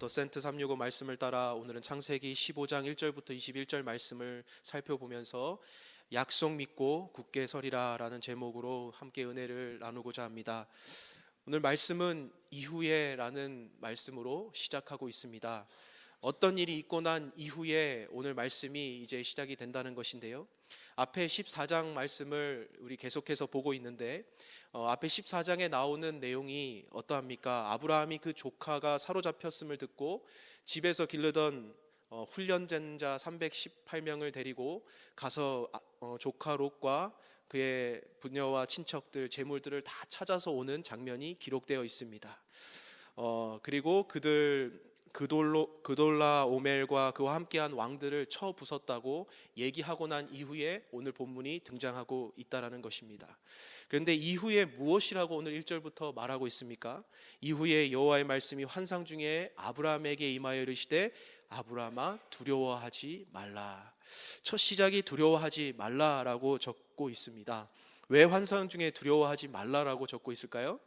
더 센트 365 말씀을 따라 오늘은 창세기 15장 1절부터 21절 말씀을 살펴보면서 약속 믿고 굳게 서리라 라는 제목으로 함께 은혜를 나누고자 합니다. 오늘 말씀은 이후에 라는 말씀으로 시작하고 있습니다. 어떤 일이 있고 난 이후에 오늘 말씀이 이제 시작이 된다는 것인데요, 앞에 14장 말씀을 우리 계속해서 보고 있는데 앞에 14장에 나오는 내용이 어떠합니까? 아브라함이 그 조카가 사로잡혔음을 듣고 집에서 기르던 훈련된 자 318명을 데리고 가서 조카 롯과 그의 부녀와 친척들, 재물들을 다 찾아서 오는 장면이 기록되어 있습니다. 그리고 그돌라 오멜과 그와 함께한 왕들을 쳐 부쉈다고 얘기하고 난 이후에 오늘 본문이 등장하고 있다라는 것입니다. 그런데 이후에 무엇이라고 오늘 1절부터 말하고 있습니까? 이후에 여호와의 말씀이 환상 중에 아브라함에게 임하여 이르시되 아브라함아 두려워하지 말라. 첫 시작이 두려워하지 말라라고 적고 있습니다. 왜 환상 중에 두려워하지 말라라고 적고 있을까요?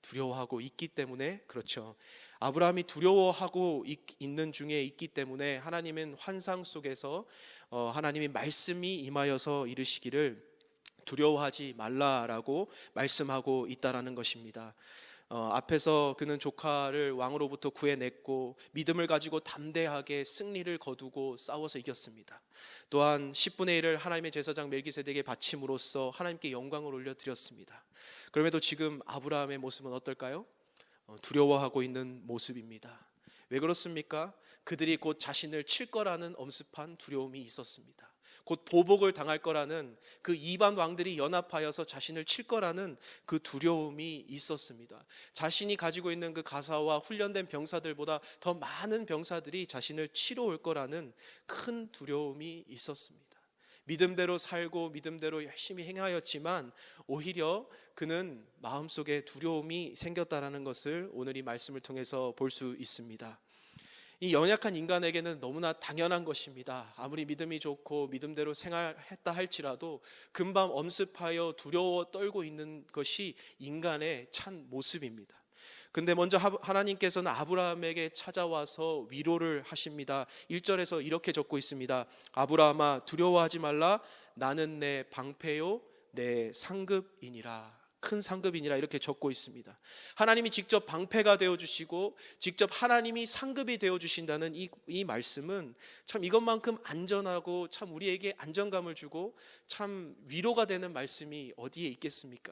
두려워하고 있기 때문에 그렇죠. 아브라함이 두려워하고 있는 중에 있기 때문에 하나님은 환상 속에서 하나님의 말씀이 임하여서 이르시기를 두려워하지 말라라고 말씀하고 있다라는 것입니다. 앞에서 그는 조카를 왕으로부터 구해냈고 믿음을 가지고 담대하게 승리를 거두고 싸워서 이겼습니다. 또한 10분의 1을 하나님의 제사장 멜기세덱에게 바침으로써 하나님께 영광을 올려드렸습니다. 그럼에도 지금 아브라함의 모습은 어떨까요? 두려워하고 있는 모습입니다. 왜 그렇습니까? 그들이 곧 자신을 칠 거라는 엄습한 두려움이 있었습니다. 곧 보복을 당할 거라는 그 이방 왕들이 연합하여서 자신을 칠 거라는 그 두려움이 있었습니다. 자신이 가지고 있는 그 가사와 훈련된 병사들보다 더 많은 병사들이 자신을 치러 올 거라는 큰 두려움이 있었습니다. 믿음대로 살고 믿음대로 열심히 행하였지만 오히려 그는 마음속에 두려움이 생겼다라는 것을 오늘 이 말씀을 통해서 볼 수 있습니다. 이 연약한 인간에게는 너무나 당연한 것입니다. 아무리 믿음이 좋고 믿음대로 생활했다 할지라도 금방 엄습하여 두려워 떨고 있는 것이 인간의 참 모습입니다. 근데 먼저 하나님께서는 아브라함에게 찾아와서 위로를 하십니다. 1절에서 이렇게 적고 있습니다. 아브라함아 두려워하지 말라. 나는 내 방패요 내 상급이니라. 큰 상급이니라 이렇게 적고 있습니다. 하나님이 직접 방패가 되어주시고 직접 하나님이 상급이 되어주신다는 이 말씀은 참 이것만큼 안전하고 참 우리에게 안정감을 주고 참 위로가 되는 말씀이 어디에 있겠습니까?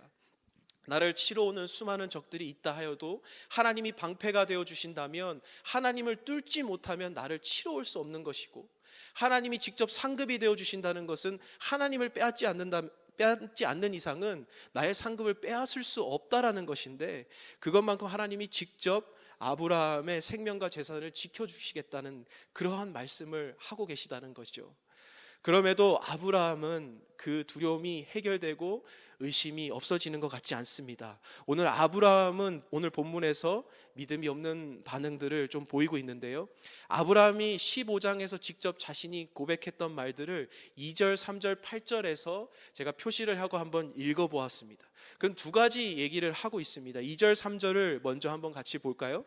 나를 치러 오는 수많은 적들이 있다 하여도 하나님이 방패가 되어주신다면 하나님을 뚫지 못하면 나를 치러 올 수 없는 것이고, 하나님이 직접 상급이 되어주신다는 것은 하나님을 빼앗지 않는 이상은 나의 상급을 빼앗을 수 없다라는 것인데, 그것만큼 하나님이 직접 아브라함의 생명과 재산을 지켜주시겠다는 그러한 말씀을 하고 계시다는 것이죠. 그럼에도 아브라함은 그 두려움이 해결되고 의심이 없어지는 것 같지 않습니다. 오늘 아브라함은 오늘 본문에서 믿음이 없는 반응들을 좀 보이고 있는데요, 아브라함이 15장에서 직접 자신이 고백했던 말들을 2절, 3절, 8절에서 제가 표시를 하고 한번 읽어보았습니다. 그건 두 가지 얘기를 하고 있습니다. 2절, 3절을 먼저 한번 같이 볼까요?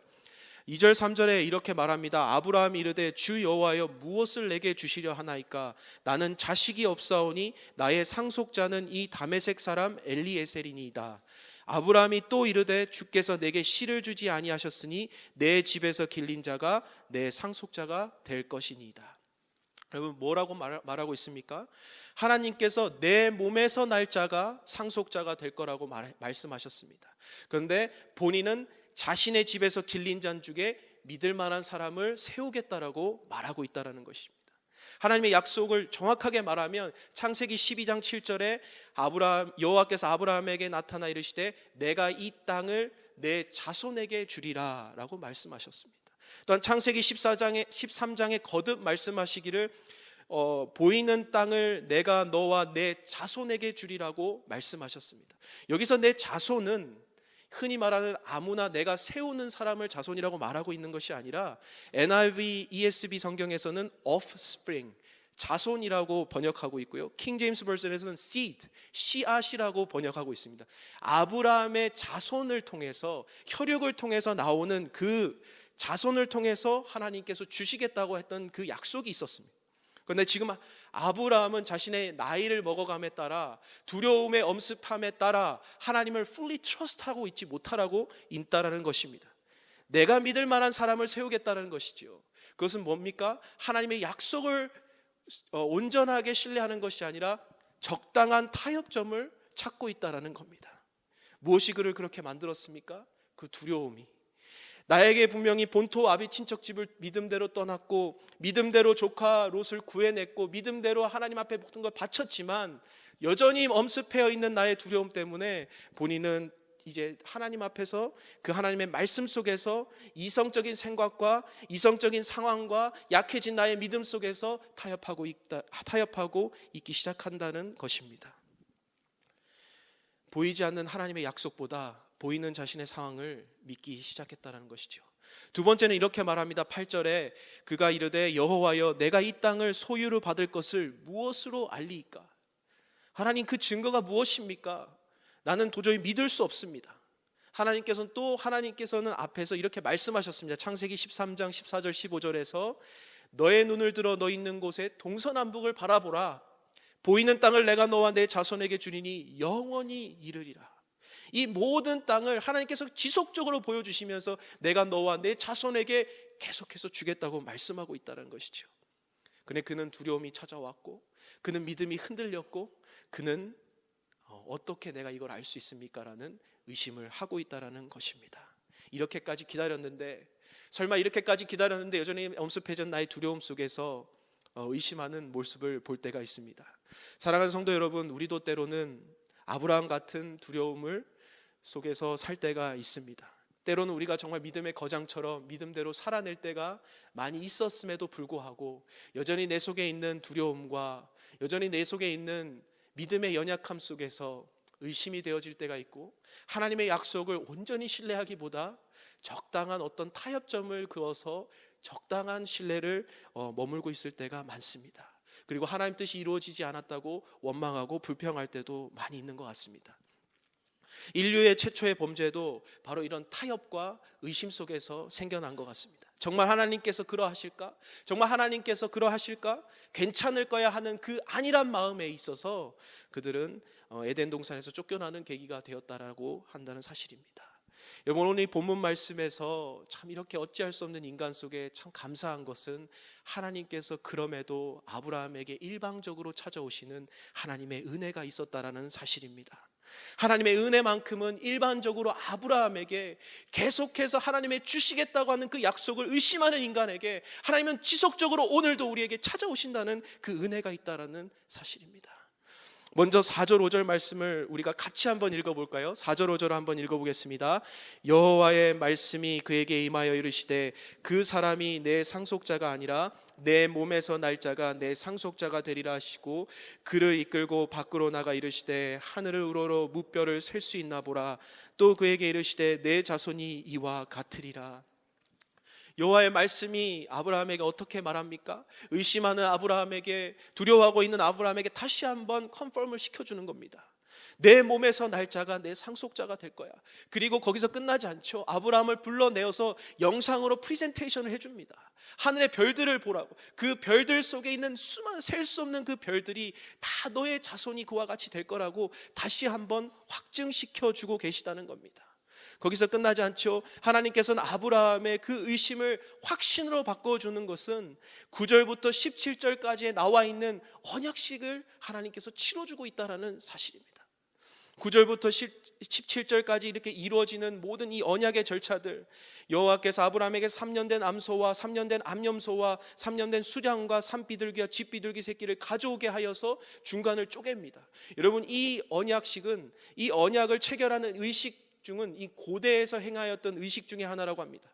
2절 3절에 이렇게 말합니다. 아브라함이 이르되 주 여호와여 무엇을 내게 주시려 하나이까? 나는 자식이 없사오니 나의 상속자는 이 다메섹 사람 엘리에셀이니이다. 아브라함이 또 이르되 주께서 내게 씨를 주지 아니하셨으니 내 집에서 길린 자가 내 상속자가 될 것이니이다. 여러분 뭐라고 말하고 있습니까? 하나님께서 내 몸에서 날 자가 상속자가 될 거라고 말씀하셨습니다. 그런데 본인은 자신의 집에서 길린 잔 중에 믿을 만한 사람을 세우겠다라고 말하고 있다는 것입니다. 하나님의 약속을 정확하게 말하면 창세기 12장 7절에 여호와께서 아브라함에게 나타나 이르시되 내가 이 땅을 내 자손에게 주리라 라고 말씀하셨습니다. 또한 창세기 13장에 거듭 말씀하시기를 보이는 땅을 내가 너와 내 자손에게 주리라고 말씀하셨습니다. 여기서 내 자손은 흔히 말하는 아무나 내가 세우는 사람을 자손이라고 말하고 있는 것이 아니라 NIV, ESV 성경에서는 offspring, 자손이라고 번역하고 있고요, 킹 제임스 버전에서는 seed, 씨앗이라고 번역하고 있습니다. 아브라함의 자손을 통해서, 혈육을 통해서 나오는 그 자손을 통해서 하나님께서 주시겠다고 했던 그 약속이 있었습니다. 그런데 지금 아브라함은 자신의 나이를 먹어감에 따라 두려움의 엄습함에 따라 하나님을 fully trust하고 있지 못하라고 있다라는 것입니다. 내가 믿을 만한 사람을 세우겠다는 것이지요. 그것은 뭡니까? 하나님의 약속을 온전하게 신뢰하는 것이 아니라 적당한 타협점을 찾고 있다라는 겁니다. 무엇이 그를 그렇게 만들었습니까? 그 두려움이. 나에게 분명히 본토 아비 친척집을 믿음대로 떠났고 믿음대로 조카 롯을 구해냈고 믿음대로 하나님 앞에 모든 걸 바쳤지만 여전히 엄습해 있는 나의 두려움 때문에 본인은 이제 하나님 앞에서 그 하나님의 말씀 속에서 이성적인 생각과 이성적인 상황과 약해진 나의 믿음 속에서 타협하고 있기 시작한다는 것입니다. 보이지 않는 하나님의 약속보다 보이는 자신의 상황을 믿기 시작했다는 것이죠. 두 번째는 이렇게 말합니다. 8절에 그가 이르되 여호와여 내가 이 땅을 소유로 받을 것을 무엇으로 알리이까? 하나님 그 증거가 무엇입니까? 나는 도저히 믿을 수 없습니다. 하나님께서는 앞에서 이렇게 말씀하셨습니다. 창세기 13장 14절 15절에서 너의 눈을 들어 너 있는 곳에 동서남북을 바라보라. 보이는 땅을 내가 너와 내 자손에게 주리니 영원히 이르리라. 이 모든 땅을 하나님께서 지속적으로 보여주시면서 내가 너와 내 자손에게 계속해서 주겠다고 말씀하고 있다는 것이죠. 근데 그는 두려움이 찾아왔고 그는 믿음이 흔들렸고 그는 어떻게 내가 이걸 알 수 있습니까? 라는 의심을 하고 있다는 것입니다. 이렇게까지 기다렸는데 설마 이렇게까지 기다렸는데 여전히 엄습해진 나의 두려움 속에서 의심하는 모습을 볼 때가 있습니다. 사랑하는 성도 여러분, 우리도 때로는 아브라함 같은 두려움을 속에서 살 때가 있습니다. 때로는 우리가 정말 믿음의 거장처럼 믿음대로 살아낼 때가 많이 있었음에도 불구하고 여전히 내 속에 있는 두려움과 여전히 내 속에 있는 믿음의 연약함 속에서 의심이 되어질 때가 있고 하나님의 약속을 온전히 신뢰하기보다 적당한 어떤 타협점을 그어서 적당한 신뢰를 머물고 있을 때가 많습니다. 그리고 하나님 뜻이 이루어지지 않았다고 원망하고 불평할 때도 많이 있는 것 같습니다. 인류의 최초의 범죄도 바로 이런 타협과 의심 속에서 생겨난 것 같습니다. 정말 하나님께서 그러하실까? 정말 하나님께서 그러하실까? 괜찮을 거야 하는 그 안일한 마음에 있어서 그들은 에덴 동산에서 쫓겨나는 계기가 되었다라고 한다는 사실입니다. 여러분, 오늘 이 본문 말씀에서 참 이렇게 어찌할 수 없는 인간 속에 참 감사한 것은 하나님께서 그럼에도 아브라함에게 일방적으로 찾아오시는 하나님의 은혜가 있었다라는 사실입니다. 하나님의 은혜만큼은 일반적으로 아브라함에게 계속해서 하나님의 주시겠다고 하는 그 약속을 의심하는 인간에게 하나님은 지속적으로 오늘도 우리에게 찾아오신다는 그 은혜가 있다라는 사실입니다. 먼저 4절 5절 말씀을 우리가 같이 한번 읽어볼까요? 4절 5절 한번 읽어보겠습니다. 여호와의 말씀이 그에게 임하여 이르시되 그 사람이 내 상속자가 아니라 내 몸에서 날 자가 내 상속자가 되리라 하시고 그를 이끌고 밖으로 나가 이르시되 하늘을 우러러 무뼈를 셀 수 있나 보라. 또 그에게 이르시되 내 자손이 이와 같으리라. 여호와의 말씀이 아브라함에게 어떻게 말합니까? 의심하는 아브라함에게, 두려워하고 있는 아브라함에게 다시 한번 컨펌을 시켜주는 겁니다. 내 몸에서 날 자가 내 상속자가 될 거야. 그리고 거기서 끝나지 않죠. 아브라함을 불러내어서 영상으로 프레젠테이션을 해줍니다. 하늘의 별들을 보라고. 그 별들 속에 있는 수많은 셀 수 없는 그 별들이 다 너의 자손이 그와 같이 될 거라고 다시 한번 확증시켜주고 계시다는 겁니다. 거기서 끝나지 않죠. 하나님께서는 아브라함의 그 의심을 확신으로 바꿔주는 것은 9절부터 17절까지에 나와 있는 언약식을 하나님께서 치러주고 있다는 사실입니다. 9절부터 17절까지 이렇게 이루어지는 모든 이 언약의 절차들, 여호와께서 아브라함에게 3년 된 암소와 3년 된 암염소와 3년 된 수량과 산비둘기와 쥐비둘기 새끼를 가져오게 하여서 중간을 쪼갭니다. 여러분, 이 언약식은, 이 언약을 체결하는 의식 중은 이 고대에서 행하였던 의식 중에 하나라고 합니다.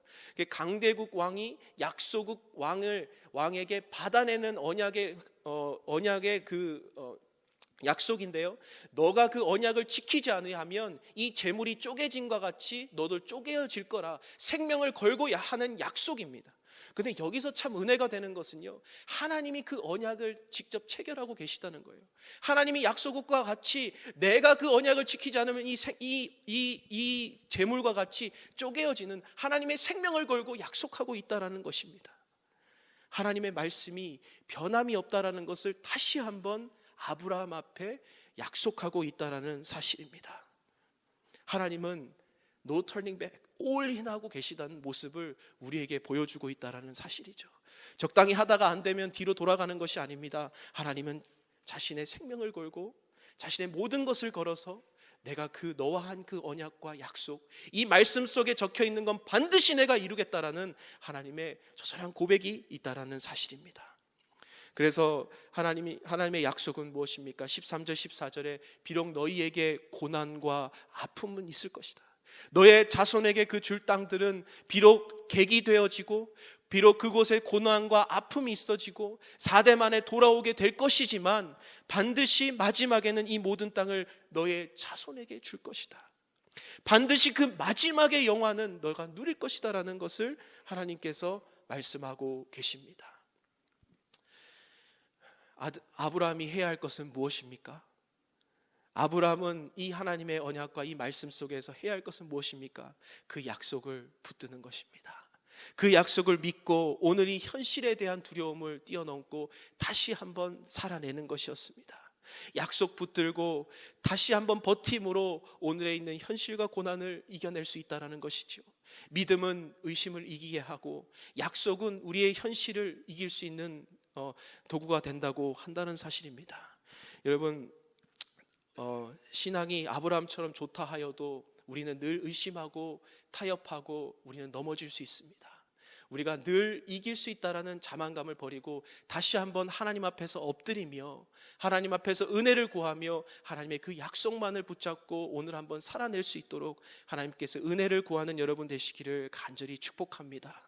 강대국 왕이 약소국 왕에게 받아내는 언약의 약속인데요. 너가 그 언약을 지키지 않으면 이 재물이 쪼개짐과 같이 너도 쪼개어질 거라 생명을 걸고 하는 약속입니다. 근데 여기서 참 은혜가 되는 것은요, 하나님이 그 언약을 직접 체결하고 계시다는 거예요. 하나님이 약속과 같이 내가 그 언약을 지키지 않으면 이 재물과 같이 쪼개어지는, 하나님의 생명을 걸고 약속하고 있다는 것입니다. 하나님의 말씀이 변함이 없다라는 것을 다시 한번 아브라함 앞에 약속하고 있다는 사실입니다. 하나님은 No turning back, 올인하고 계시다는 모습을 우리에게 보여주고 있다는 사실이죠. 적당히 하다가 안 되면 뒤로 돌아가는 것이 아닙니다. 하나님은 자신의 생명을 걸고 자신의 모든 것을 걸어서 내가 너와 한 그 언약과 약속, 이 말씀 속에 적혀 있는 건 반드시 내가 이루겠다라는 하나님의 조선한 고백이 있다라는 사실입니다. 그래서 하나님의 약속은 무엇입니까? 13절 14절에 비록 너희에게 고난과 아픔은 있을 것이다. 너의 자손에게 그 줄 땅들은 비록 객이 되어지고 비록 그곳에 고난과 아픔이 있어지고 4대 만에 돌아오게 될 것이지만 반드시 마지막에는 이 모든 땅을 너의 자손에게 줄 것이다. 반드시 그 마지막의 영화는 너가 누릴 것이다 라는 것을 하나님께서 말씀하고 계십니다. 아브라함이 해야 할 것은 무엇입니까? 아브라함은 이 하나님의 언약과 이 말씀 속에서 해야 할 것은 무엇입니까? 그 약속을 붙드는 것입니다. 그 약속을 믿고 오늘 이 현실에 대한 두려움을 뛰어넘고 다시 한번 살아내는 것이었습니다. 약속 붙들고 다시 한번 버팀으로 오늘에 있는 현실과 고난을 이겨낼 수 있다는 것이죠. 믿음은 의심을 이기게 하고 약속은 우리의 현실을 이길 수 있는 도구가 된다고 한다는 사실입니다. 여러분, 신앙이 아브라함처럼 좋다 하여도 우리는 늘 의심하고 타협하고 우리는 넘어질 수 있습니다. 우리가 늘 이길 수 있다라는 자만감을 버리고 다시 한번 하나님 앞에서 엎드리며 하나님 앞에서 은혜를 구하며 하나님의 그 약속만을 붙잡고 오늘 한번 살아낼 수 있도록 하나님께서 은혜를 구하는 여러분 되시기를 간절히 축복합니다.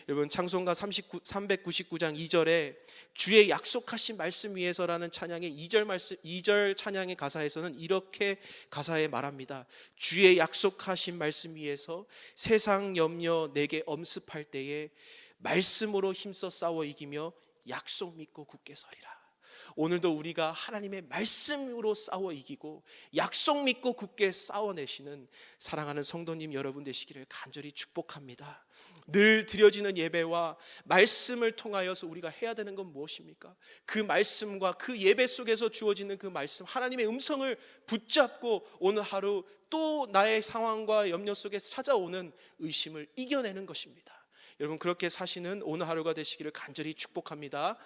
여러분, 찬송가 399장 2절에 주의 약속하신 말씀 위에서라는 찬양의 2절 찬양의 가사에서는 이렇게 가사에 말합니다. 주의 약속하신 말씀 위에서 세상 염려 내게 엄습할 때에 말씀으로 힘써 싸워 이기며 약속 믿고 굳게 서리라. 오늘도 우리가 하나님의 말씀으로 싸워 이기고 약속 믿고 굳게 싸워내시는 사랑하는 성도님 여러분 되시기를 간절히 축복합니다. 늘 드려지는 예배와 말씀을 통하여서 우리가 해야 되는 건 무엇입니까? 그 말씀과 그 예배 속에서 주어지는 그 말씀, 하나님의 음성을 붙잡고 오늘 하루 또 나의 상황과 염려 속에 찾아오는 의심을 이겨내는 것입니다. 여러분, 그렇게 사시는 오늘 하루가 되시기를 간절히 축복합니다.